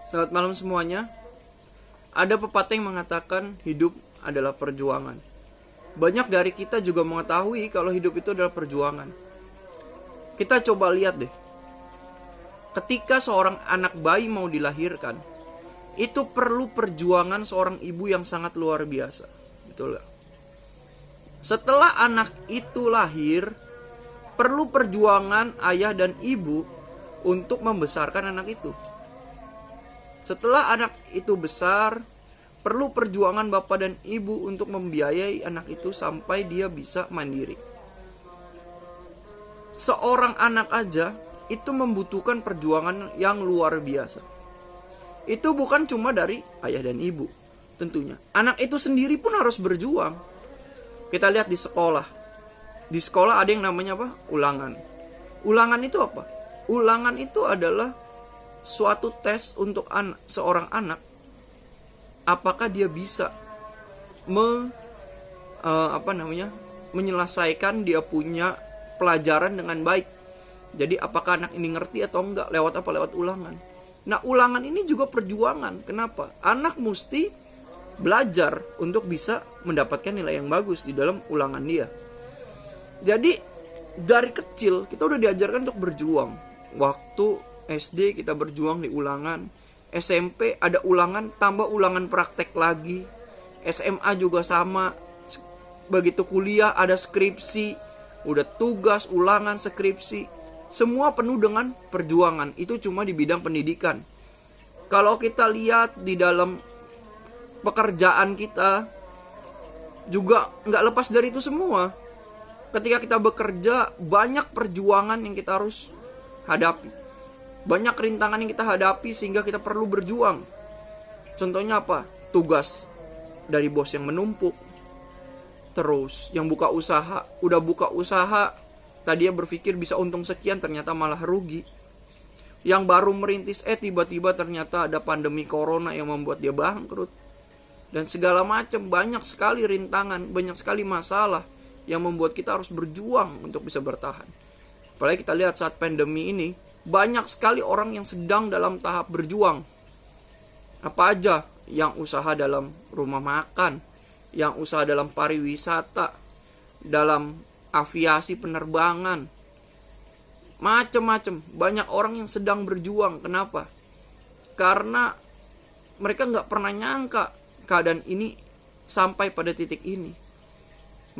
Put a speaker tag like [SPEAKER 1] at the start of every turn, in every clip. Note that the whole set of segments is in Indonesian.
[SPEAKER 1] Selamat malam semuanya. Ada pepatah yang mengatakan hidup adalah perjuangan. Banyak dari kita juga mengetahui kalau hidup itu adalah perjuangan. Kita coba lihat deh. Ketika seorang anak bayi mau dilahirkan, itu perlu perjuangan seorang ibu yang sangat luar biasa. Betul gak? Setelah anak itu lahir, perlu perjuangan ayah dan ibu untuk membesarkan anak itu. Setelah anak itu besar, perlu perjuangan bapak dan ibu untuk membiayai anak itu sampai dia bisa mandiri. Seorang anak aja itu membutuhkan perjuangan yang luar biasa. Itu bukan cuma dari ayah dan ibu, tentunya. Anak itu sendiri pun harus berjuang. Kita lihat di sekolah. Di sekolah ada yang namanya apa? Ulangan. Ulangan itu apa? Ulangan itu adalah suatu tes untuk seorang anak, apakah dia bisa menyelesaikan dia punya pelajaran dengan baik. Jadi apakah anak ini ngerti atau enggak lewat apa? Lewat ulangan. Nah, ulangan ini juga perjuangan. Kenapa? Anak mesti belajar untuk bisa mendapatkan nilai yang bagus di dalam ulangan dia. Jadi dari kecil kita udah diajarkan untuk berjuang. Waktu SD kita berjuang di ulangan, SMP ada ulangan tambah ulangan praktek lagi, SMA juga sama, begitu kuliah ada skripsi, udah tugas, ulangan, skripsi, semua penuh dengan perjuangan. Itu cuma di bidang pendidikan. Kalau kita lihat di dalam pekerjaan kita juga nggak lepas dari itu semua. Ketika kita bekerja, banyak perjuangan yang kita harus hadapi. Banyak rintangan yang kita hadapi sehingga kita perlu berjuang. Contohnya apa? Tugas dari bos yang menumpuk. Terus yang buka usaha, udah buka usaha, tadinya berpikir bisa untung sekian, ternyata malah rugi. Yang baru merintis, tiba-tiba ternyata ada pandemi corona yang membuat dia bangkrut. Dan segala macam, banyak sekali rintangan, banyak sekali masalah yang membuat kita harus berjuang untuk bisa bertahan. Apalagi kita lihat saat pandemi ini, banyak sekali orang yang sedang dalam tahap berjuang. Apa aja? Yang usaha dalam rumah makan, yang usaha dalam pariwisata, dalam aviasi penerbangan, macem-macem. Banyak orang yang sedang berjuang. Kenapa? Karena mereka gak pernah nyangka keadaan ini sampai pada titik ini.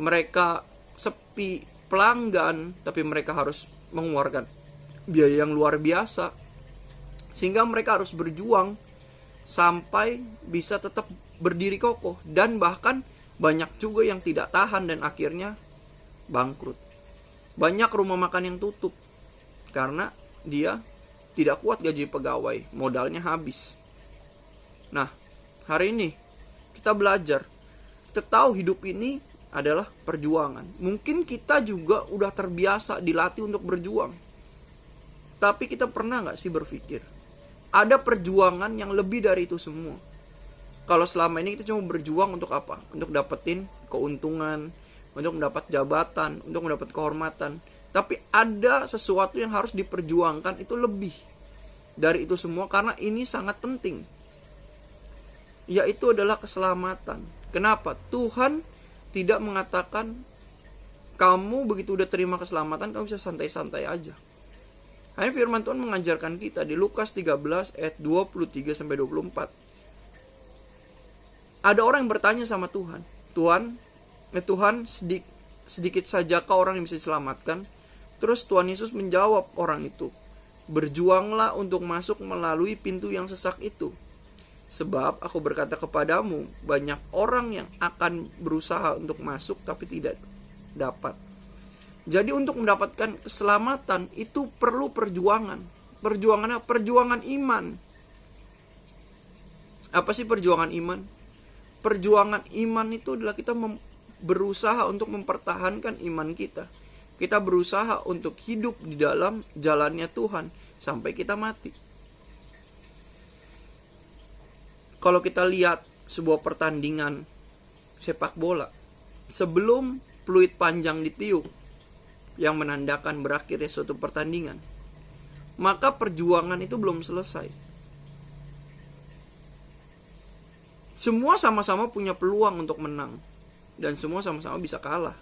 [SPEAKER 1] Mereka sepi pelanggan, tapi mereka harus mengeluarkan biaya yang luar biasa, sehingga mereka harus berjuang sampai bisa tetap berdiri kokoh. Dan bahkan banyak juga yang tidak tahan dan akhirnya bangkrut. Banyak rumah makan yang tutup karena dia tidak kuat gaji pegawai, modalnya habis. Nah, hari ini kita belajar, kita tahu hidup ini adalah perjuangan. Mungkin kita juga udah terbiasa dilatih untuk berjuang, tapi kita pernah gak sih berpikir ada perjuangan yang lebih dari itu semua? Kalau selama ini kita cuma berjuang untuk apa? Untuk dapetin keuntungan, untuk mendapat jabatan, untuk mendapat kehormatan. Tapi ada sesuatu yang harus diperjuangkan, itu lebih dari itu semua, karena ini sangat penting, yaitu adalah keselamatan. Kenapa? Tuhan tidak mengatakan kamu begitu udah terima keselamatan kamu bisa santai-santai aja. Hanya firman Tuhan mengajarkan kita di Lukas 13 ayat 23-24. Ada orang yang bertanya sama Tuhan, Tuhan, sedikit sajakah orang yang bisa diselamatkan? Terus Tuhan Yesus menjawab orang itu, berjuanglah untuk masuk melalui pintu yang sesak itu. Sebab aku berkata kepadamu, banyak orang yang akan berusaha untuk masuk tapi tidak dapat. Jadi untuk mendapatkan keselamatan itu perlu perjuangan. Perjuangan iman. Apa sih perjuangan iman? Perjuangan iman itu adalah kita berusaha untuk mempertahankan iman kita. Kita berusaha untuk hidup di dalam jalannya Tuhan sampai kita mati. Kalau kita lihat sebuah pertandingan sepak bola, sebelum peluit panjang ditiup yang menandakan berakhirnya suatu pertandingan, maka perjuangan itu belum selesai. Semua sama-sama punya peluang untuk menang, dan semua sama-sama bisa kalah.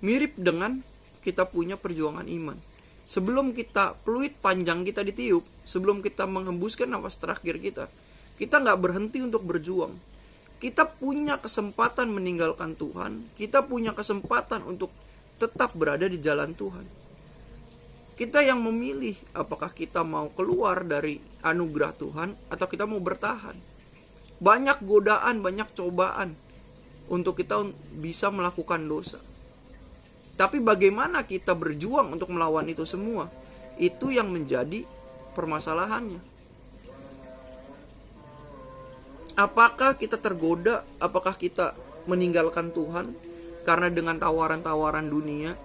[SPEAKER 1] Mirip dengan kita punya perjuangan iman. Sebelum kita peluit panjang kita ditiup, sebelum kita menghembuskan nafas terakhir kita nggak berhenti untuk berjuang. Kita punya kesempatan meninggalkan Tuhan, kita punya kesempatan untuk tetap berada di jalan Tuhan. Kita yang memilih apakah kita mau keluar dari anugerah Tuhan atau kita mau bertahan. Banyak godaan, banyak cobaan untuk kita bisa melakukan dosa. Tapi bagaimana kita berjuang untuk melawan itu semua? Itu yang menjadi permasalahannya. Apakah kita tergoda? Apakah kita meninggalkan Tuhan karena dengan tawaran-tawaran dunia?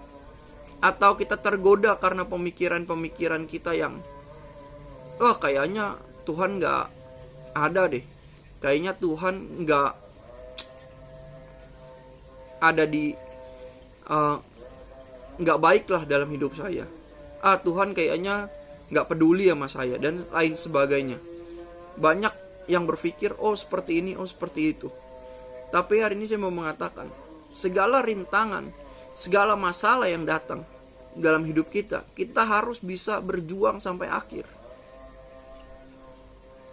[SPEAKER 1] Atau kita tergoda karena pemikiran-pemikiran kita yang kayaknya Tuhan gak ada deh, kayaknya Tuhan gak ada di gak baik lah dalam hidup saya, Tuhan kayaknya gak peduli sama saya, dan lain sebagainya. Banyak yang berpikir seperti ini, seperti itu. Tapi hari ini saya mau mengatakan, segala rintangan, segala masalah yang datang dalam hidup kita harus bisa berjuang sampai akhir.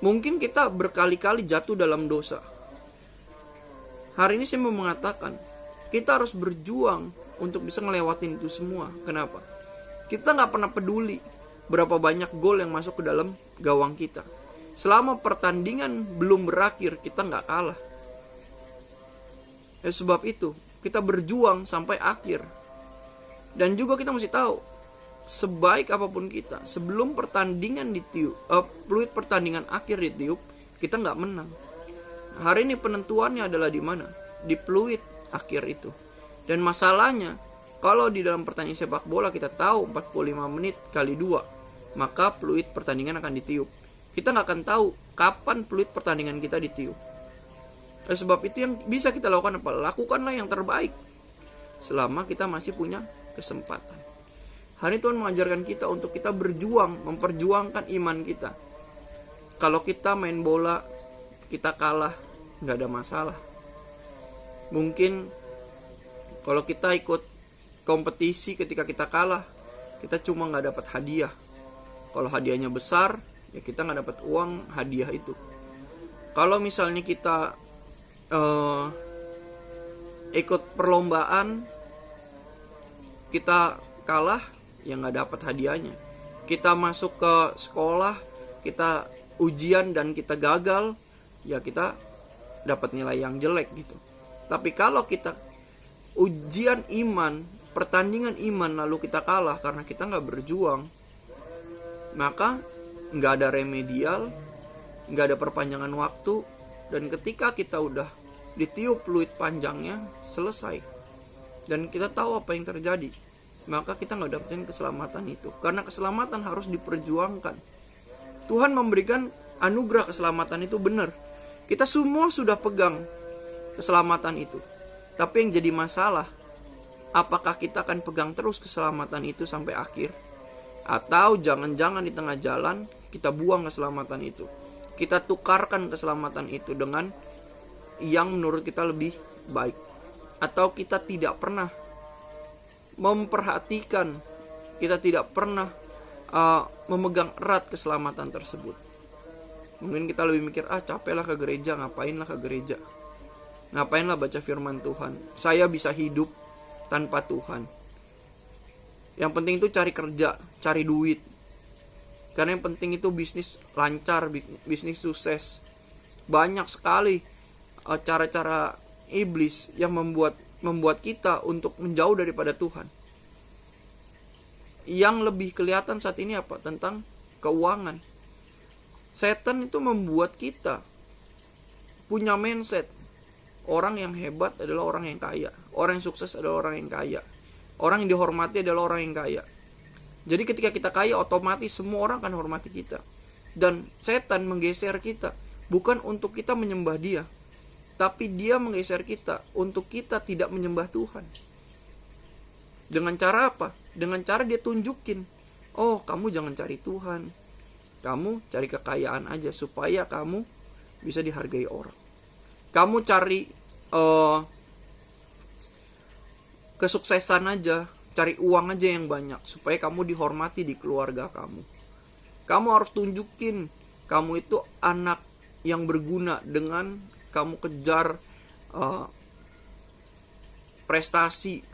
[SPEAKER 1] Mungkin kita berkali-kali jatuh dalam dosa. Hari ini saya mau mengatakan, kita harus berjuang untuk bisa ngelewatin itu semua. Kenapa? Kita gak pernah peduli berapa banyak gol yang masuk ke dalam gawang kita. Selama pertandingan belum berakhir, kita gak kalah. Sebab itu, kita berjuang sampai akhir. Dan juga kita mesti tahu, sebaik apapun kita, sebelum pertandingan ditiup, peluit pertandingan akhir ditiup, kita nggak menang. Hari ini penentuannya adalah di mana? Di peluit akhir itu. Dan masalahnya, kalau di dalam pertandingan sepak bola kita tahu 45 menit kali 2, maka peluit pertandingan akan ditiup. Kita nggak akan tahu kapan peluit pertandingan kita ditiup. Sebab itu yang bisa kita lakukan apa? Lakukanlah yang terbaik selama kita masih punya kesempatan. Hari Tuhan mengajarkan kita untuk kita berjuang, memperjuangkan iman kita. Kalau kita main bola, kita kalah, gak ada masalah. Mungkin kalau kita ikut kompetisi, ketika kita kalah, kita cuma gak dapat hadiah. Kalau hadiahnya besar, ya kita gak dapat uang hadiah itu. Kalau misalnya kita ikut perlombaan, kita kalah, ya nggak dapat hadiahnya. Kita masuk ke sekolah, kita ujian dan kita gagal, ya kita dapat nilai yang jelek gitu. Tapi kalau kita ujian iman, pertandingan iman, lalu kita kalah karena kita nggak berjuang, maka nggak ada remedial, nggak ada perpanjangan waktu, dan ketika kita udah ditiup peluit panjangnya, selesai. Dan kita tahu apa yang terjadi, maka kita gak dapetin keselamatan itu. Karena keselamatan harus diperjuangkan. Tuhan memberikan anugerah keselamatan itu benar. Kita semua sudah pegang keselamatan itu. Tapi yang jadi masalah, apakah kita akan pegang terus keselamatan itu sampai akhir? Atau jangan-jangan di tengah jalan kita buang keselamatan itu. Kita tukarkan keselamatan itu dengan yang menurut kita lebih baik. Atau kita tidak pernah memperhatikan, kita tidak pernah memegang erat keselamatan tersebut. Mungkin kita lebih mikir, capeklah ke gereja, ngapainlah ke gereja, ngapainlah baca firman Tuhan, saya bisa hidup tanpa Tuhan. Yang penting itu cari kerja, cari duit. Karena yang penting itu bisnis lancar, bisnis sukses. Banyak sekali cara-cara iblis yang membuat kita untuk menjauh daripada Tuhan. Yang lebih kelihatan saat ini apa? Tentang keuangan. Setan itu membuat kita punya mindset, orang yang hebat adalah orang yang kaya, orang yang sukses adalah orang yang kaya, orang yang dihormati adalah orang yang kaya. Jadi ketika kita kaya, otomatis semua orang akan hormati kita. Dan setan menggeser kita bukan untuk kita menyembah dia, tapi dia menggeser kita untuk kita tidak menyembah Tuhan. Dengan cara apa? Dengan cara dia tunjukin, kamu jangan cari Tuhan, kamu cari kekayaan aja supaya kamu bisa dihargai orang. Kamu cari kesuksesan aja, cari uang aja yang banyak supaya kamu dihormati di keluarga kamu. Kamu harus tunjukin kamu itu anak yang berguna dengan kamu kejar prestasi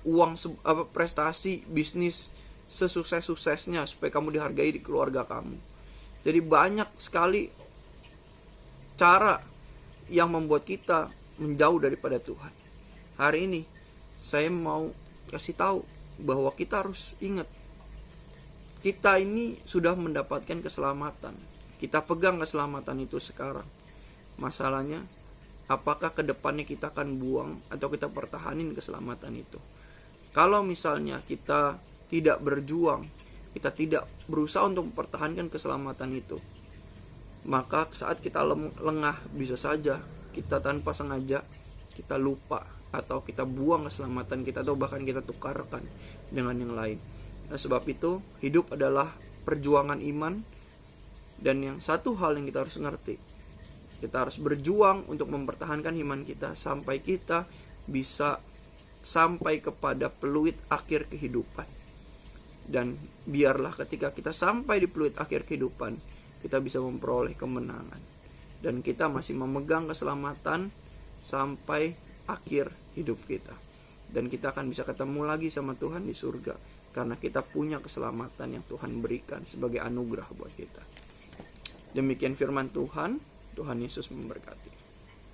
[SPEAKER 1] prestasi bisnis sesukses-suksesnya supaya kamu dihargai di keluarga kamu. Jadi banyak sekali cara yang membuat kita menjauh daripada Tuhan. Hari ini saya mau kasih tahu bahwa kita harus ingat, kita ini sudah mendapatkan keselamatan. Kita pegang keselamatan itu sekarang. Masalahnya, apakah kedepannya kita akan buang atau kita pertahanin keselamatan itu? Kalau misalnya kita tidak berjuang, kita tidak berusaha untuk mempertahankan keselamatan itu, maka saat kita lengah, bisa saja kita tanpa sengaja kita lupa atau kita buang keselamatan kita, atau bahkan kita tukarkan dengan yang lain. Nah, sebab itu hidup adalah perjuangan iman. Dan yang satu hal yang kita harus ngerti, kita harus berjuang untuk mempertahankan iman kita sampai kita bisa sampai kepada peluit akhir kehidupan. Dan biarlah ketika kita sampai di peluit akhir kehidupan, kita bisa memperoleh kemenangan. Dan kita masih memegang keselamatan sampai akhir hidup kita. Dan kita akan bisa ketemu lagi sama Tuhan di surga, karena kita punya keselamatan yang Tuhan berikan sebagai anugerah buat kita. Demikian firman Tuhan. Tuhan Yesus memberkati.